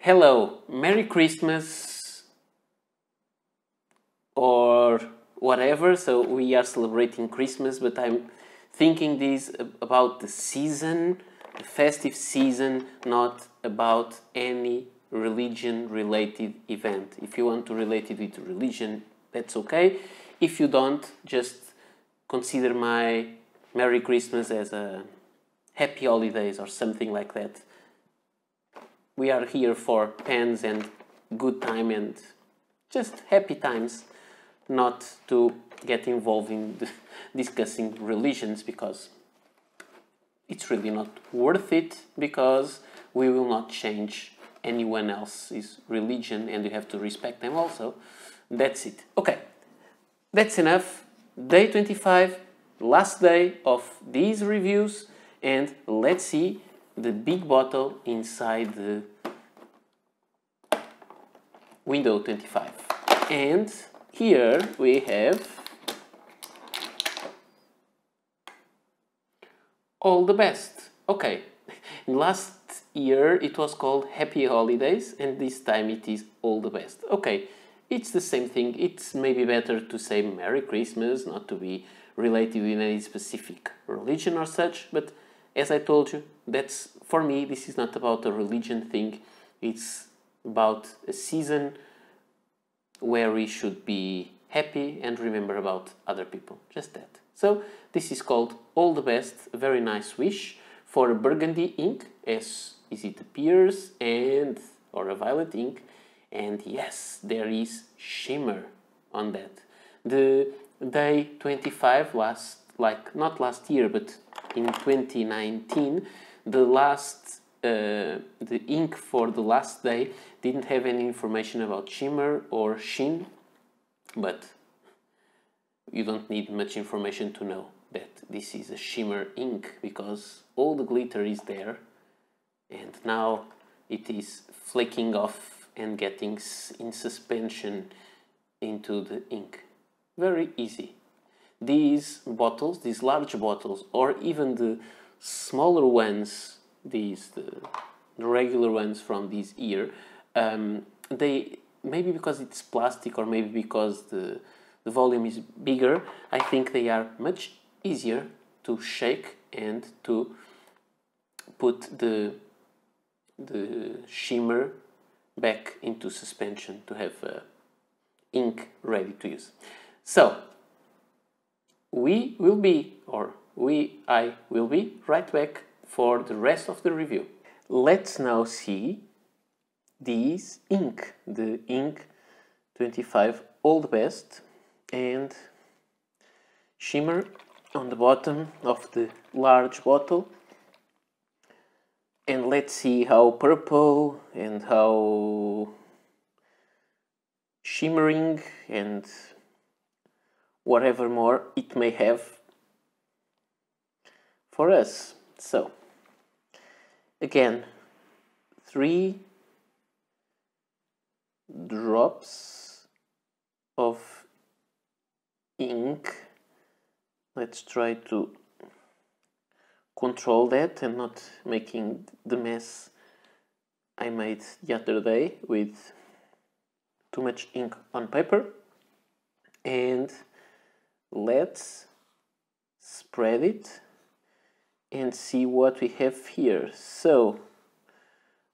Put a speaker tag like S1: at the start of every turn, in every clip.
S1: Hello, Merry Christmas or whatever. So we are celebrating Christmas, but I'm thinking this about the season, the festive season, not about any religion-related event. If you want to relate it with religion, that's okay. If you don't, just consider my Merry Christmas as a Happy Holidays or something like that. We are here for pens and good time and just happy times, not to get involved in discussing religions, because it's really not worth it, because we will not change anyone else's religion and you have to respect them also. That's it. Okay, that's enough. Day 25, last day of these reviews, and let's see the big bottle inside the window 25. And here we have all the best. Okay, last year it was called Happy Holidays and this time it is all the best. Okay, it's the same thing. It's maybe better to say Merry Christmas, not to be related in any specific religion or such, but as I told you, that's, for me, this is not about a religion thing. It's about a season where we should be happy and remember about other people. Just that. So this is called All the Best, a very nice wish for a burgundy ink, as it appears, and or a violet ink. And yes, there is shimmer on that. The day 25 not last year, but in 2019, the ink for the last day didn't have any information about shimmer or sheen, but you don't need much information to know that this is a shimmer ink, because all the glitter is there and now it is flaking off and getting in suspension into the ink. Very easy. These bottles, these large bottles, or even the smaller ones, the regular ones from this year, they, maybe because it's plastic or maybe because the volume is bigger, I think they are much easier to shake and to put the shimmer back into suspension to have ink ready to use. So I will be right back for the rest of the review. Let's now see this ink, the ink 25 All the Best, and shimmer on the bottom of the large bottle. And let's see how purple and how shimmering and whatever more it may have for us. So, again, 3 drops of ink. Let's try to control that and not making the mess I made the other day with too much ink on paper. And let's spread it and see what we have here. So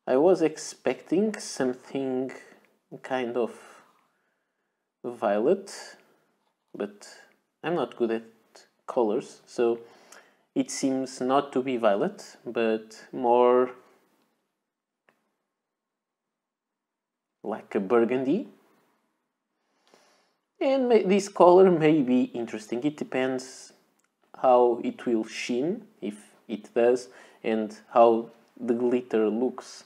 S1: I was expecting something kind of violet, but I'm not good at colors, so it seems not to be violet, but more like a burgundy. And this color may be interesting. It depends how it will sheen, if it does, and how the glitter looks.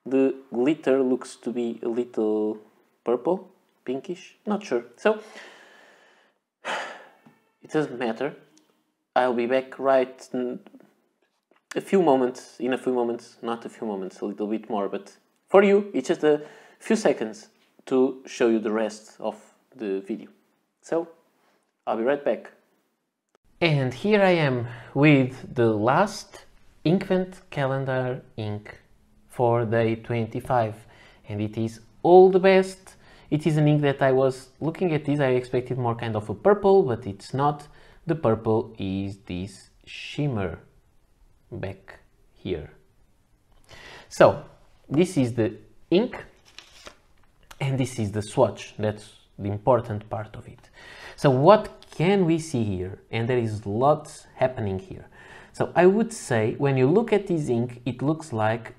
S1: The glitter looks to be a little purple, pinkish, not sure. So it doesn't matter. I'll be back right in a few moments, not a few moments, a little bit more, but for you it's just a few seconds to show you the rest of the video. So I'll be right back. And here I am with the last Inkvent Calendar ink for day 25. and it is all the best. It is an ink that I was looking at this, I expected more kind of a purple, but it's not. The purple is this shimmer back here. So this is the ink and this is the swatch. That's the important part of it. So what can we see here? And there is lots happening here. So I would say when you look at this ink, it looks like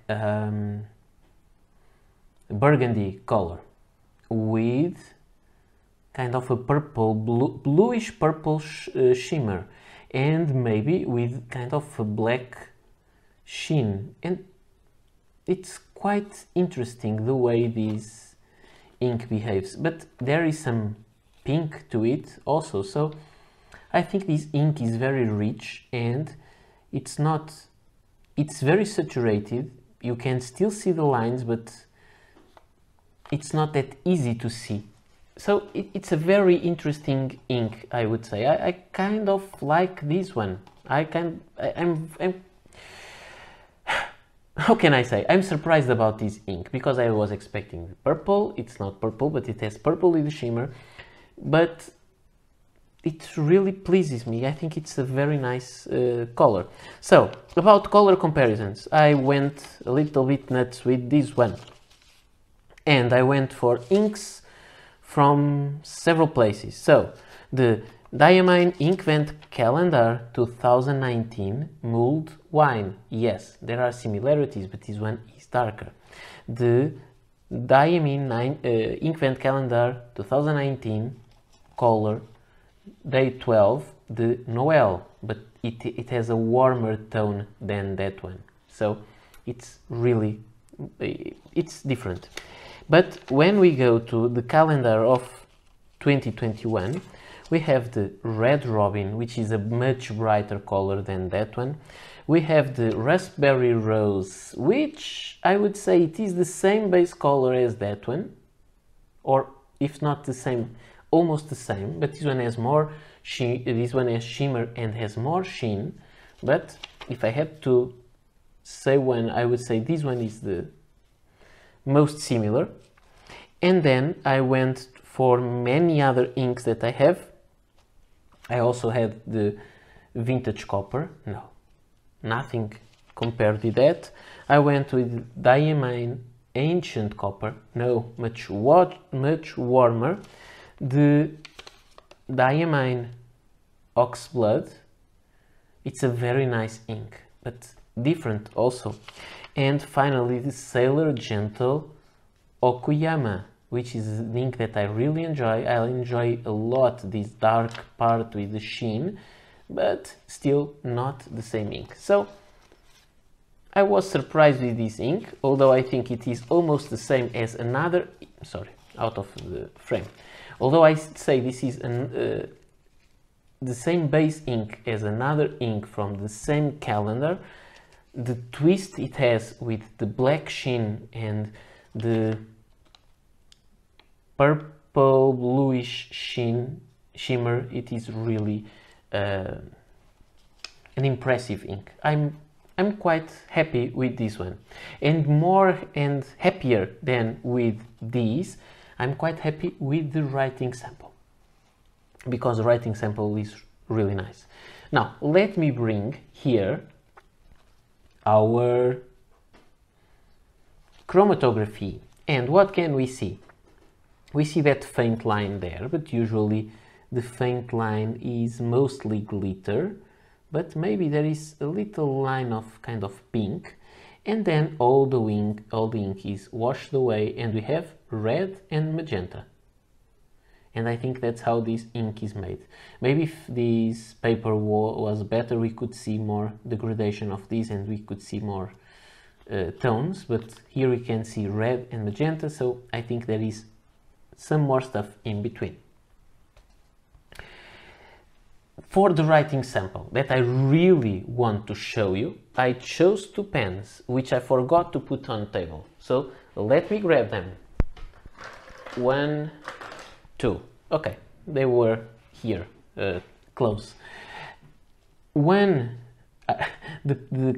S1: burgundy color with kind of a purple, bluish purple shimmer, and maybe with kind of a black sheen. And it's quite interesting the way this ink behaves, but there is some pink to it also. So I think this ink is very rich and it's very saturated. You can still see the lines, but it's not that easy to see. So it's a very interesting ink, I would say. I kind of like this one. I'm how can I say? I'm surprised about this ink because I was expecting purple. It's not purple, but it has purple with the shimmer. But it really pleases me. I think it's a very nice color. So about color comparisons, I went a little bit nuts with this one. And I went for inks from several places. So the Diamine Inkvent Calendar 2019 mulled wine. Yes, there are similarities, but this one is darker. The Diamine Inkvent Calendar 2019 color day 12, the Noel, but it has a warmer tone than that one. So it's really, it's different. But when we go to the calendar of 2021, we have the Red Robin, which is a much brighter color than that one. We have the Raspberry Rose, which I would say it is the same base color as that one, or if not the same, almost the same, but this one has more this one has shimmer and has more sheen. But if I had to say one, I would say this one is the most similar. And then I went for many other inks that I have. I also had the Vintage Copper. No, nothing compared with that. I went with Diamine Ancient Copper. No, much warmer. The Diamine Oxblood. It's a very nice ink, but different also. And finally the Sailor Gentle Okuyama, which is an ink that I really enjoy. I enjoy a lot this dark part with the sheen, but still not the same ink. So I was surprised with this ink, although I think it is almost the same as another, sorry, out of the frame. Although I say this is the same base ink as another ink from the same calendar, the twist it has with the black sheen and the purple bluish shimmer, it is really an impressive ink. I'm quite happy with this one, and more and happier than with these. I'm quite happy with the writing sample, because the writing sample is really nice. Now let me bring here our chromatography, and what can we see? We see that faint line there, but usually the faint line is mostly glitter, but maybe there is a little line of kind of pink, and then all the ink is washed away, and we have red and magenta. And I think that's how this ink is made. Maybe if this paper was better, we could see more degradation of this and we could see more tones, but here we can see red and magenta, so I think there is some more stuff in between. For the writing sample that I really want to show you, I chose two pens which I forgot to put on the table. So let me grab them. 1, 2. Okay, they were here, close. The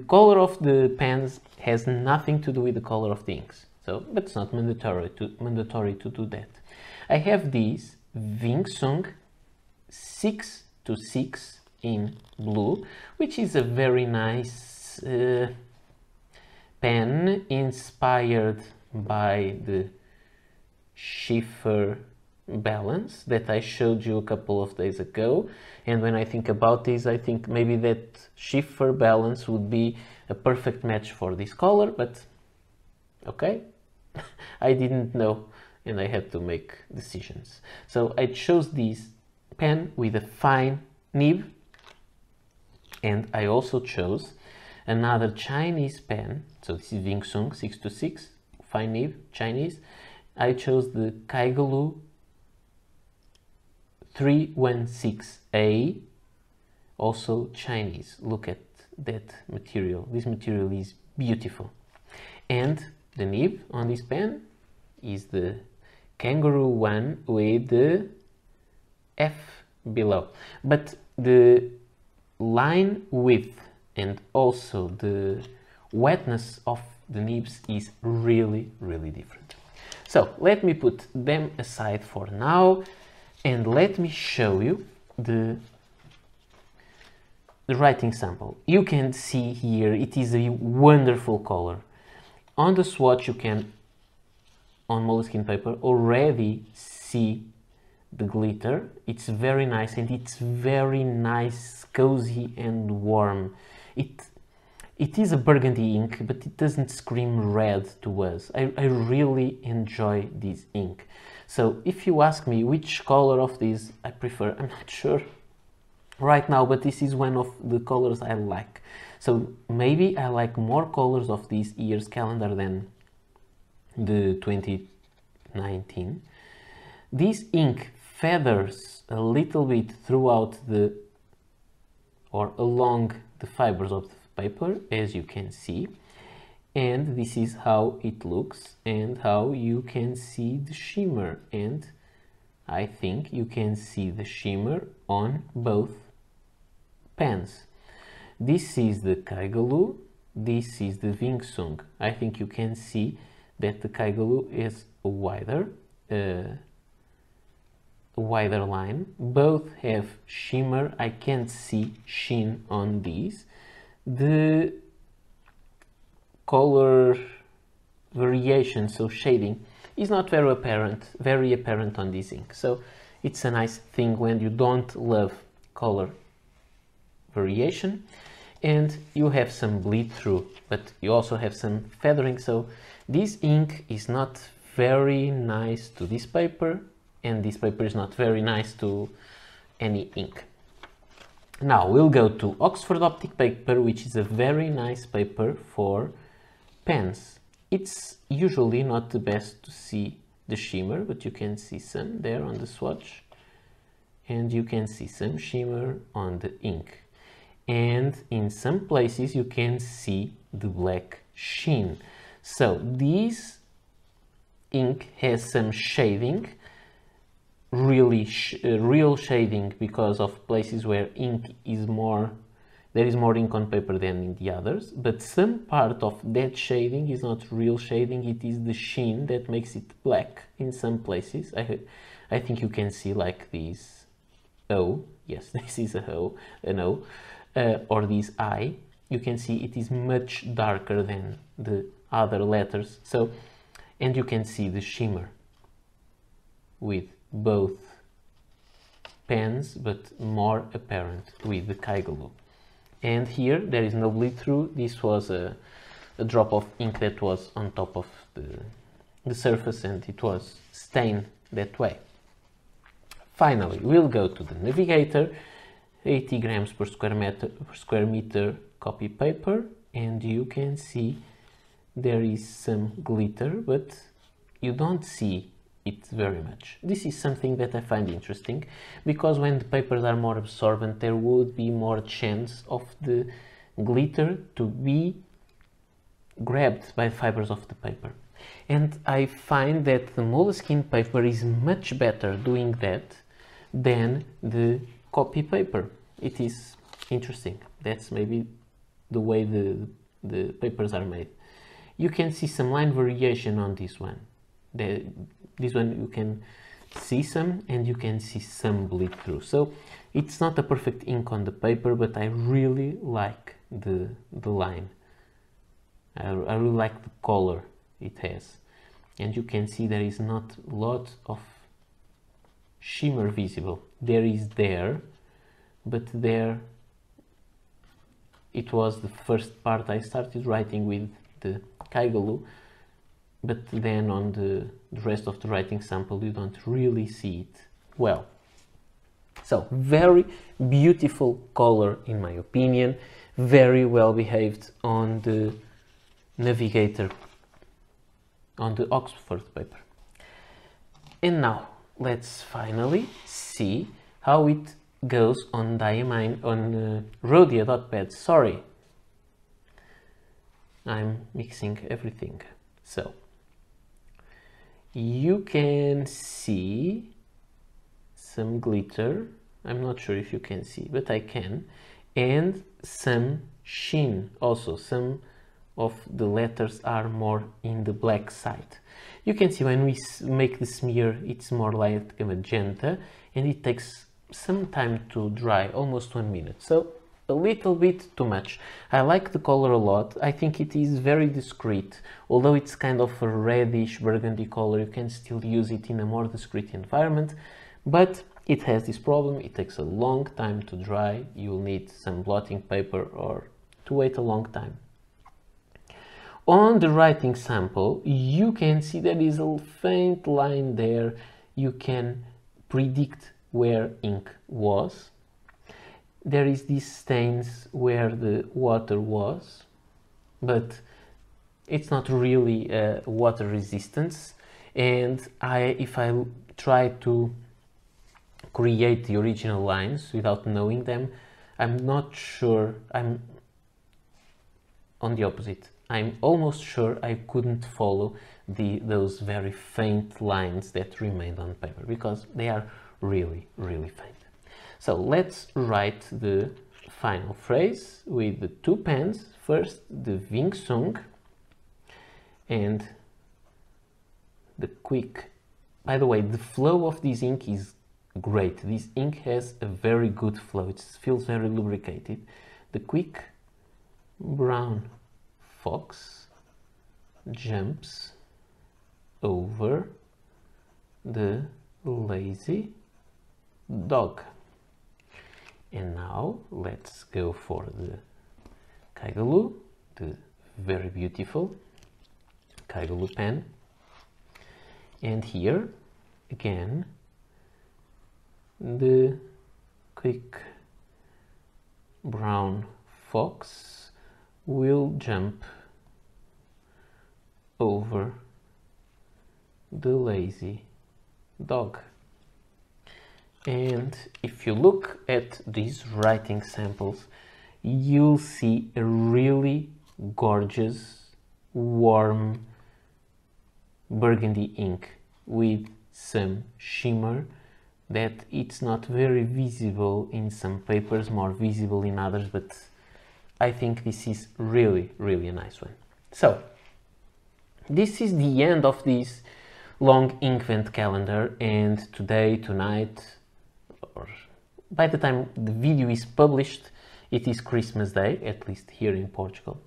S1: color of the pens has nothing to do with the color of the inks. So, but it's not mandatory to do that. I have these Vingsung 626 in blue, which is a very nice pen inspired by the Schiffer balance that I showed you a couple of days ago. And when I think about this, I think maybe that Schiffer balance would be a perfect match for this color, but okay, I didn't know and I had to make decisions. So I chose this pen with a fine nib, and I also chose another Chinese pen. So this is Vingsung 626, fine nib, Chinese. I chose the Kaigalu 316A, also Chinese. Look at that material. This material is beautiful. And the nib on this pen is the Kangaroo one with the F below. But the line width and also the wetness of the nibs is really, really different. So let me put them aside for now and let me show you the writing sample. You can see here it is a wonderful color. On the swatch you can, on moleskin paper, already see the glitter. It's very nice, and it's very nice, cozy and warm. It is a burgundy ink, but it doesn't scream red to us. I really enjoy this ink. So if you ask me which color of these I prefer, I'm not sure right now, but this is one of the colors I like. So maybe I like more colors of this year's calendar than the 2019. This ink feathers a little bit throughout the, or along the fibers of the paper, as you can see, and this is how it looks and how you can see the shimmer, and I think you can see the shimmer on both pens. This is the Kaigalu, this is the Vingsung. I think you can see that the Kaigalu is a wider line. Both have shimmer. I can't see sheen on these. The color variation, so shading, is not very apparent on this ink. So it's a nice thing when you don't love color variation, and you have some bleed through, but you also have some feathering. So this ink is not very nice to this paper, and this paper is not very nice to any ink. Now we'll go to Oxford Optic paper, which is a very nice paper for pens. It's usually not the best to see the shimmer, but you can see some there on the swatch, and you can see some shimmer on the ink. And in some places you can see the black sheen. So this ink has some shading, really real shading, because of places where ink is more, there is more ink on paper than in the others, but some part of that shading is not real shading, it is the sheen that makes it black in some places. I think you can see like this O, yes, this is a O, an O, or this I. You can see it is much darker than the other letters. So, and you can see the shimmer with both pens, but more apparent with the Kaigalu. And here there is no bleed through. This was a drop of ink that was on top of the surface, and it was stained that way. Finally, we'll go to the Navigator, 80 grams per square meter copy paper, and you can see there is some glitter, but you don't see it very much. This is something that I find interesting, because when the papers are more absorbent, there would be more chance of the glitter to be grabbed by the fibers of the paper. And I find that the moleskin paper is much better doing that than the copy paper. It is interesting. That's maybe the way the papers are made. you can see some line variation on this one. This one you can see some, and you can see some bleed through. So it's not a perfect ink on the paper, but I really like the line. I really like the color it has. And you can see there is not a lot of shimmer visible. There is there, but there it was the first part I started writing with the Kaigalu, but then on the rest of the writing sample you don't really see it well. So very beautiful color in my opinion, very well behaved on the Navigator, on the Oxford paper. And now let's finally see how it goes on Diamine, on Rhodia dot pad. Sorry, I'm mixing everything. So you can see some glitter. I'm not sure if you can see, but I can. And some sheen also. Some of the letters are more in the black side. You can see when we make the smear, it's more like a magenta, and it takes some time to dry, almost 1 minute. So a little bit too much. I like the color a lot. I think it is very discreet. Although it's kind of a reddish burgundy color, you can still use it in a more discreet environment, but it has this problem. It takes a long time to dry. You'll need some blotting paper or to wait a long time. On the writing sample, you can see there is a faint line there. You can predict where ink was. There is these stains where the water was, but it's not really water resistance. And if I try to create the original lines without knowing them, I'm not sure. I'm on the opposite. I'm almost sure I couldn't follow those very faint lines that remained on paper, because they are really, really faint. So let's write the final phrase with the two pens. First the Ving Sung and the quick. By the way, the flow of this ink is great. This ink has a very good flow. It feels very lubricated. The quick brown fox jumps over the lazy dog. And now let's go for the Kaigalu, the very beautiful Kaigalu pen. And here again the quick brown fox will jump over the lazy dog. And if you look at these writing samples, you'll see a really gorgeous, warm burgundy ink with some shimmer that it's not very visible in some papers, more visible in others, but I think this is really, really a nice one. So this is the end of this long Inkvent calendar, and today, tonight, or by the time the video is published, it is Christmas Day, at least here in Portugal.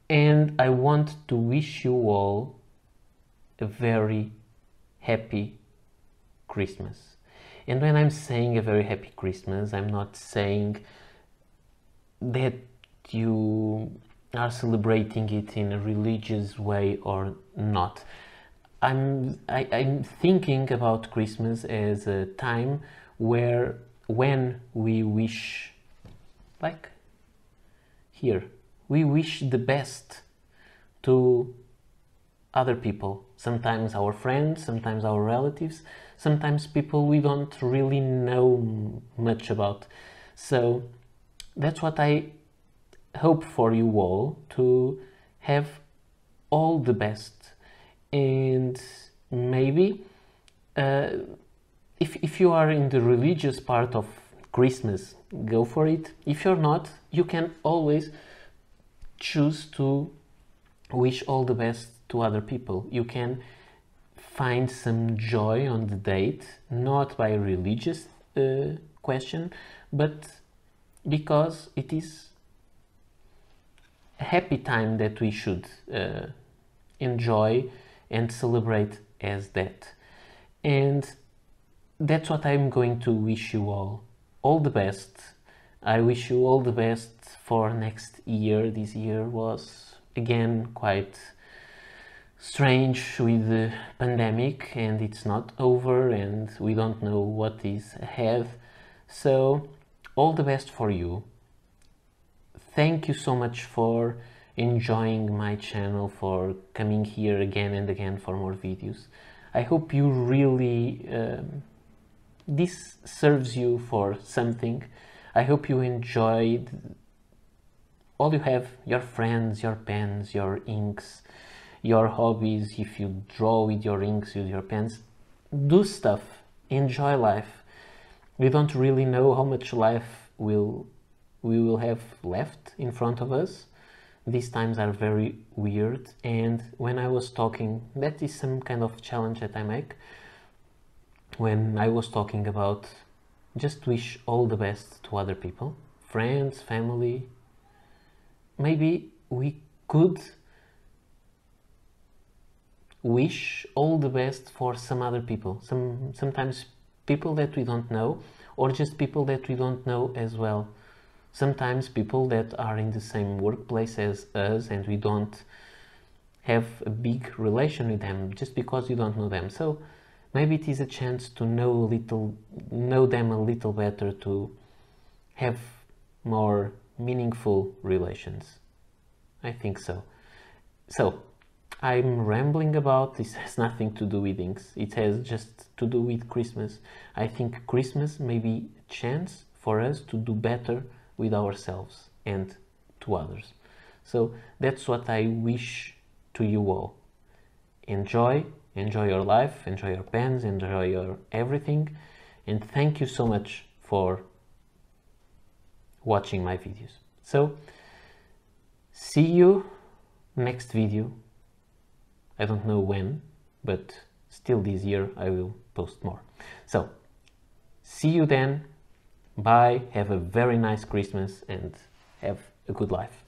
S1: And I want to wish you all a very happy Christmas. And when I'm saying a very happy Christmas, I'm not saying that you are celebrating it in a religious way or not. I'm thinking about Christmas as a time when we wish, like here, we wish the best to other people. Sometimes our friends, sometimes our relatives, sometimes people we don't really know much about. So that's what I hope for you all, to have all the best. And maybe if you are in the religious part of Christmas, go for it. If you're not, you can always choose to wish all the best to other people. You can find some joy on the date, not by a religious question, but because it is a happy time that we should enjoy and celebrate as that. And that's what I'm going to wish you all. All the best. I wish you all the best for next year. This year was again quite strange with the pandemic, and it's not over, and we don't know what is ahead. So all the best for you. Thank you so much for enjoying my channel, for coming here again and again for more videos. I hope you really this serves you for something. I hope you enjoyed. All you have, your friends, your pens, your inks, your hobbies. If you draw with your inks, with your pens, do stuff, enjoy life. We don't really know how much life we will have left in front of us. These times are very weird, and when I was talking, that is some kind of challenge that I make. When I was talking about just wish all the best to other people, friends, family, maybe we could wish all the best for some other people. Sometimes people that we don't know, or just people that we don't know as well. Sometimes people that are in the same workplace as us and we don't have a big relation with them just because you don't know them. So maybe it is a chance to know them a little better, to have more meaningful relations. I think so. So I'm rambling about this. Has nothing to do with inks. It has just to do with Christmas. I think Christmas may be a chance for us to do better with ourselves and to others. So that's what I wish to you all. Enjoy your life, enjoy your pens, enjoy your everything, and thank you so much for watching my videos. So see you next video. I don't know when, but still this year I will post more. So see you then. Bye. Have a very nice Christmas and have a good life.